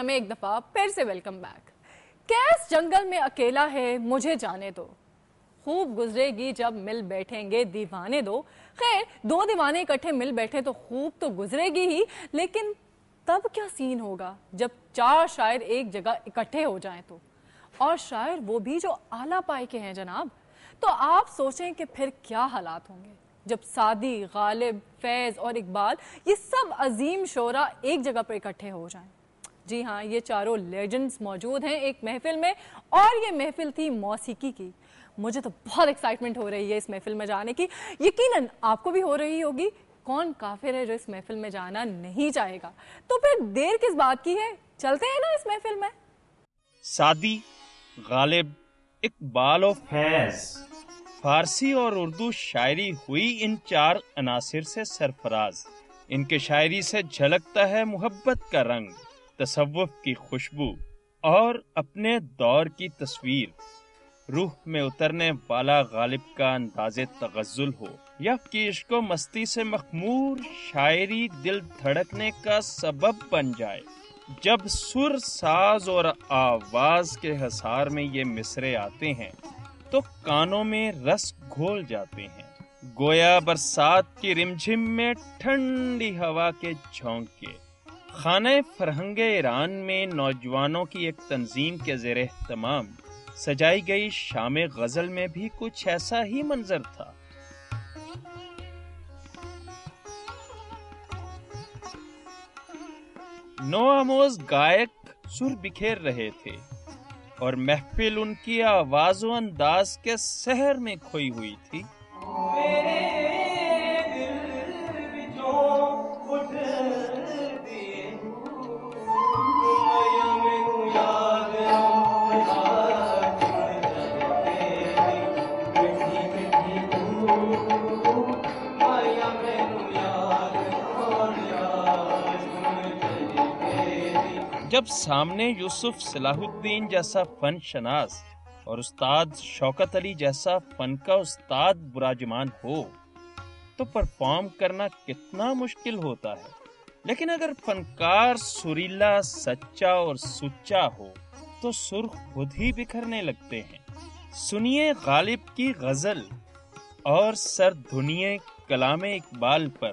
دنیا میں ایک دفعہ پھر سے ویلکم بیک. کیس جنگل میں اکیلا ہے مجھے جانے دو, خوب گزرے گی جب مل بیٹھیں گے دیوانے دو. خیر 2 دیوانے اکٹھے مل بیٹھے تو خوب تو گزرے گی ہی, لیکن تب کیا سین ہوگا جب 4 شاعر ایک جگہ اکٹھے ہو جائیں تو, اور شاعر وہ بھی جو اعلیٰ پائے کے ہیں جناب. تو آپ سوچیں کہ پھر کیا حالات ہوں گے جب سعدی, غالب, فیض اور اقبال یہ سب عظیم شعراء ایک جگہ پر اکٹھے ہو جائیں. جی ہاں, یہ چاروں لیجنڈز موجود ہیں ایک محفل میں, اور یہ محفل تھی موسیقی کی. مجھے تو بہت ایکسائٹمنٹ ہو رہی ہے اس محفل میں جانے کی, یقیناً آپ کو بھی ہو رہی ہوگی. کون کافر ہے جو اس محفل میں جانا نہیں چاہے گا؟ تو پھر دیر کس بات کی ہے, چلتے ہیں نا اس محفل میں. سعدی, غالب, اقبال و فیض, فارسی اور اردو شاعری ہوئی ان 4 عناصر سے سرفراز. ان کے شاعری سے جھلکتا ہے محبت کا رنگ, تصوف کی خوشبو اور اپنے دور کی تصویر. روح میں اترنے والا غالب کا انداز تغزل ہو یا کہ عشق و مستی سے مخمور شاعری دل دھڑکنے کا سبب بن جائے. جب سر, ساز اور آواز کے حصار میں یہ مصرے آتے ہیں تو کانوں میں رس گھول جاتے ہیں. گویا برسات کی رمجھم میں ٹھنڈی ہوا کے جھونکے. خانہ فرہنگ ایران میں نوجوانوں کی ایک تنظیم کے زیر اہتمام سجائی گئی شام غزل میں بھی کچھ ایسا ہی منظر تھا. نو آموز گائک سر بکھیر رہے تھے اور محفل ان کی آواز و انداز کے سحر میں کھوئی ہوئی تھی. جب سامنے یوسف صلاح الدین جیسا فن شناس اور استاد شوکت علی جیسا فن کا استاد براجمان ہو تو پرفارم کرنا کتنا مشکل ہوتا ہے. لیکن اگر فنکار سریلا, سچا اور سچا ہو تو سر خود ہی بکھرنے لگتے ہیں. سنیے غالب کی غزل اور سر دھنیے کلام اقبال پر.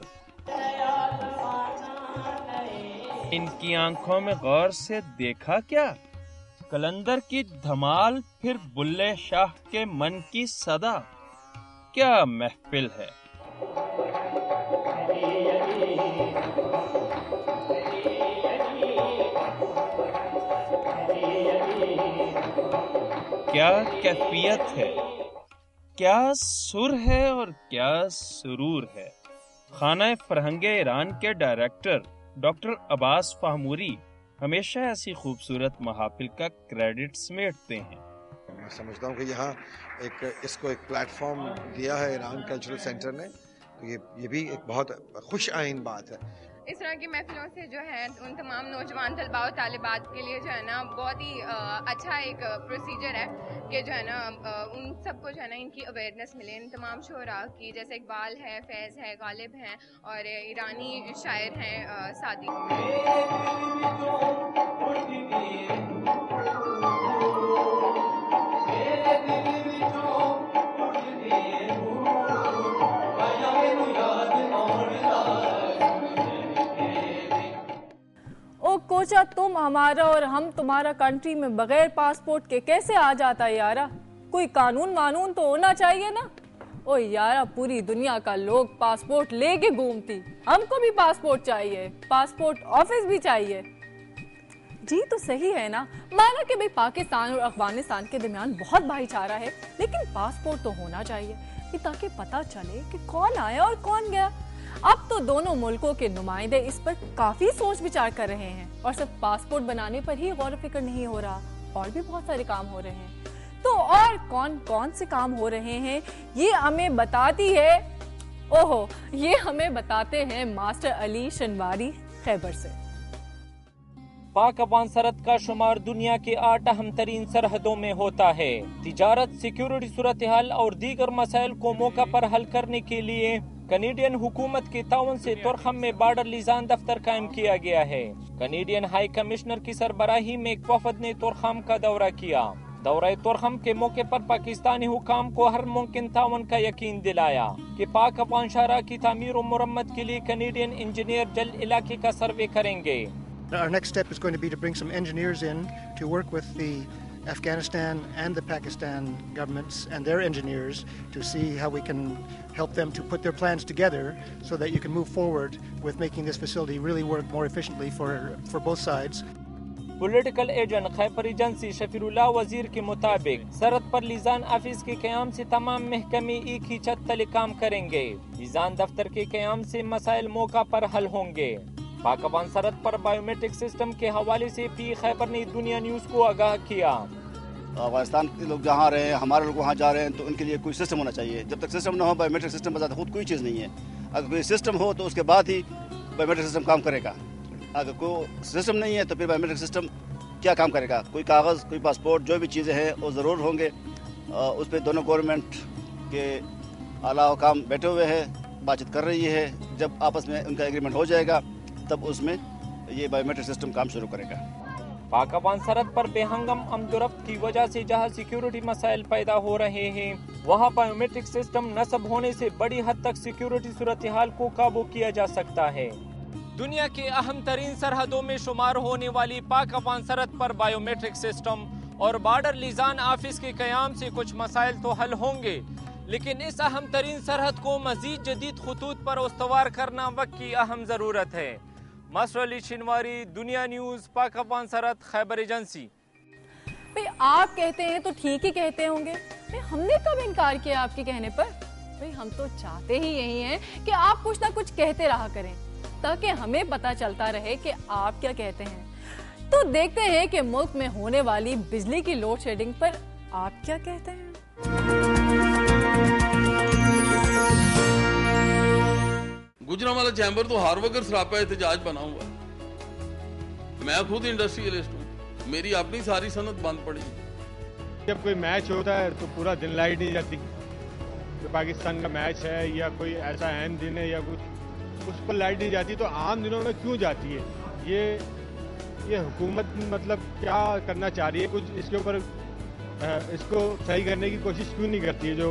ان کی آنکھوں میں غور سے دیکھا کیا, قلندر کی دھمال پھر بلے شاہ کے من کی صدا. کیا محفل ہے. کیا کیفیت ہے, کیا سر ہے اور کیا سرور ہے. خانہ فرہنگ ایران کے ڈائریکٹر ڈاکٹر عباس فہموری ہمیشہ ایسی خوبصورت محافل کا کریڈٹ سمیٹتے ہیں. میں سمجھتا ہوں کہ یہاں اس کو ایک پلیٹ فارم دیا ہے ایران کلچرل سینٹر نے, تو یہ بھی ایک بہت خوش آئین بات ہے. اس طرح کی محفلوں سے جو ہے ان تمام نوجوان طلباء و طالبات کے لیے جو ہے نا بہت ہی اچھا ایک پروسیجر ہے کہ جو ہے نا ان سب کو جو ہے نا ان کی اویئرنیس ملے. ان تمام شعراء کی, جیسے اقبال ہے, فیض ہے, غالب ہیں اور ایرانی شاعر ہیں سعدی. کوچا تم ہمارا اور ہم تمہارا کنٹری میں بغیر پاسپورٹ کے کیسے آ جاتا ہے یارا. کوئی قانون مانون تو ہونا چاہیے نا. او یارا, پوری دنیا کا لوگ پاسپورٹ لے کے گھومتی, ہم کو بھی پاسپورٹ چاہیے, پاسپورٹ آفس بھی چاہیے. جی تو صحیح ہے نا, مانا کہ بھئی پاکستان اور افغانستان کے درمیان بہت بھائی چارہ ہے, لیکن پاسپورٹ تو ہونا چاہیے تاکہ پتہ چلے کہ کون آیا اور کون گیا. اب تو دونوں ملکوں کے نمائندے اس پر کافی سوچ بچار کر رہے ہیں, اور صرف پاسپورٹ بنانے پر ہی غور و فکر نہیں ہو رہا, اور بھی بہت سارے کام ہو رہے ہیں. تو اور کون کون سے کام ہو رہے ہیں یہ ہمیں بتاتی ہے, یہ ہمیں بتاتے ہیں ماسٹر علی شنواری خیبر سے. پاک افغان سرحد کا شمار دنیا کے 8 اہم ترین سرحدوں میں ہوتا ہے. تجارت, سیکیورٹی صورتحال اور دیگر مسائل کو موقع پر حل کرنے کے لیے कनेडियन हुकूमत के ताउन से तुरखम में बॉर्डर लिजान दफ्तर कायम किया गया है। कनेडियन हाई कमिश्नर की सरबराही में एक वफद ने तुरखम का दौरा किया। दौरा तुरखम के मौके पर पाकिस्तानी हुकाम को हर मुमकिन ताउन का यकीन दिलाया कि पाक अफगान शाहरा की तामीर और मुरम्मत के लिए कनेडियन इंजीनियर जल्द इलाके का सर्वे करेंगे। Our next step is going to be to bring some engineers in to work with the Afghanistan and the Pakistan governments and their engineers to see how we can help them to put their plans together so that you can move forward with making this facility really work more efficiently for both sides. Political agent Khyber agency Shafirullah Wazir के मुताबिक सरहद पर लिजान office के क़याम से तमाम महकमे एक ही छत तले काम करेंगे। लिजान दफ्तर के क़याम से मसाइल मौका पर हल होंगे। पाक अफगान सरहद पर बायोमेट्रिक सिस्टम के हवाले से पी खैबर ने दुनिया न्यूज को आगाह किया। अफगानिस्तान के लोग जहाँ रहे हैं, हमारे लोग वहाँ जा रहे हैं, तो उनके लिए कोई सिस्टम होना चाहिए। जब तक सिस्टम न हो, बायोमेट्रिक सिस्टम बजाते खुद कोई चीज़ नहीं है। अगर कोई सिस्टम हो तो उसके बाद ही बायोमेट्रिक सिस्टम काम करेगा। अगर कोई सिस्टम नहीं है तो फिर बायोमेट्रिक सिस्टम क्या काम करेगा? कोई कागज़, कोई पासपोर्ट, जो भी चीज़ें हैं वो ज़रूर होंगे। उस पर दोनों गवर्नमेंट के आला हुकाम बैठे हुए हैं, बातचीत कर रही है। जब आपस में उनका एग्रीमेंट हो जाएगा तब उसमें ये बायोमेट्रिक सिस्टम काम शुरू करेगा। पाक अफगान सरहद पर बेहंगम अमदरफ्त की वजह से जहां सिक्योरिटी मसाइल पैदा हो रहे हैं, वहां बायोमेट्रिक सिस्टम नस्ब होने से बड़ी हद तक सिक्योरिटी सूरत हाल को काबू किया जा सकता है। दुनिया के अहम तरीन सरहदों में शुमार होने वाली पाक अफगान सरहद पर बायोमेट्रिक सिस्टम और बॉर्डर लिजान ऑफिस के क़याम से कुछ मसाइल तो हल होंगे, लेकिन इस अहम तरीन सरहद को मजीद जदीद खतूत पर उस्तवार करना वक्त की अहम ज़रूरत है। मसरूर अली शिनवारी, दुनिया न्यूज़, पाक अफगान सरहद, खैबर एजेंसी। भाई आप कहते हैं तो ठीक ही कहते होंगे, भाई हमने कब इनकार किया आपके कहने पर? भाई हम तो चाहते ही यही हैं कि आप कुछ ना कुछ कहते रहा करें ताकि हमें पता चलता रहे कि आप क्या कहते हैं। तो देखते हैं कि मुल्क में होने वाली बिजली की लोड शेडिंग पर आप क्या कहते हैं। गुजरांवाला चैम्बर तो हर वक्त सरापा एहतजाज बना हुआ है। मैं खुद इंडस्ट्रियलिस्ट हूँ, मेरी अपनी सारी सनत बंद पड़ी। जब कोई मैच होता है तो पूरा दिन लाइट नहीं जाती। तो पाकिस्तान का मैच है या कोई ऐसा अहम दिन है या कुछ, उस पर लाइट नहीं जाती, तो आम दिनों में क्यों जाती है? ये हुकूमत मतलब क्या करना चाह रही है? कुछ इसके ऊपर इसको सही करने की कोशिश क्यों नहीं करती है? जो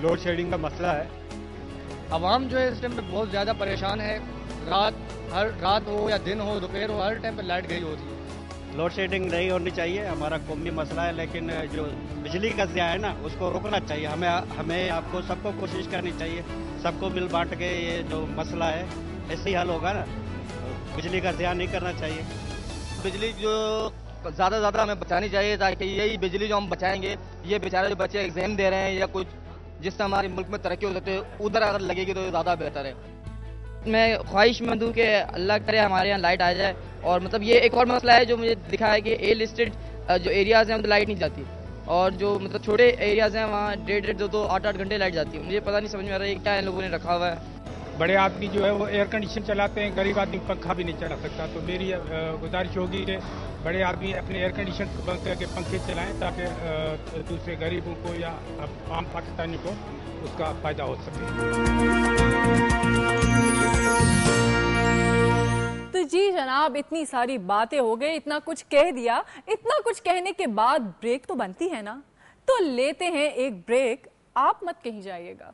लोड शेडिंग का मसला है, आवाम जो है इस टाइम पे बहुत ज़्यादा परेशान है। हर रात हो या दिन हो, दोपहर हो, हर टाइम पे लाइट गई होती है। लोड शेडिंग नहीं होनी चाहिए, हमारा कौमी मसला है, लेकिन जो बिजली का ज़िया है ना उसको रोकना चाहिए। हमें आपको सबको कोशिश करनी चाहिए, सबको मिल बांट के ये जो मसला है ऐसे ही हल होगा ना। बिजली का ज़िया नहीं करना चाहिए। बिजली जो ज़्यादा हमें बचानी चाहिए, ताकि यही बिजली जो हम बचाएंगे, ये बेचारे जो बच्चे एग्जाम दे रहे हैं या कुछ जिससे हमारे मुल्क में तरक्की हो सकती है, उधर अगर लगेगी तो ज़्यादा बेहतर है। मैं ख्वाहिशमंद हूँ कि अल्लाह करे हमारे यहाँ लाइट आ जाए। और मतलब ये एक और मसला है जो मुझे दिखा है कि ए लिस्टेड जो एरियाज़ हैं तो लाइट नहीं जाती, और जो मतलब छोटे एरियाज़ हैं वहाँ 1.5 2 8 घंटे लाइट जाती है। मुझे पता नहीं समझ में आ रहा है क्या इन लोगों ने रखा हुआ है। बड़े आदमी जो है वो एयर कंडीशन चलाते हैं, गरीब आदमी पंखा भी नहीं चला सकता। तो मेरी गुजारिश होगी कि बड़े आदमी अपने एयर कंडीशन बंद करके पंखे चलाएं ताकि दूसरे गरीबों को या आम पाकिस्तानी को उसका फ़ायदा हो सके। तो जी जनाब, इतनी सारी बातें हो गई, इतना कुछ कह दिया। इतना कुछ कहने के बाद ब्रेक तो बनती है ना, तो लेते हैं एक ब्रेक। आप मत कहीं जाइएगा।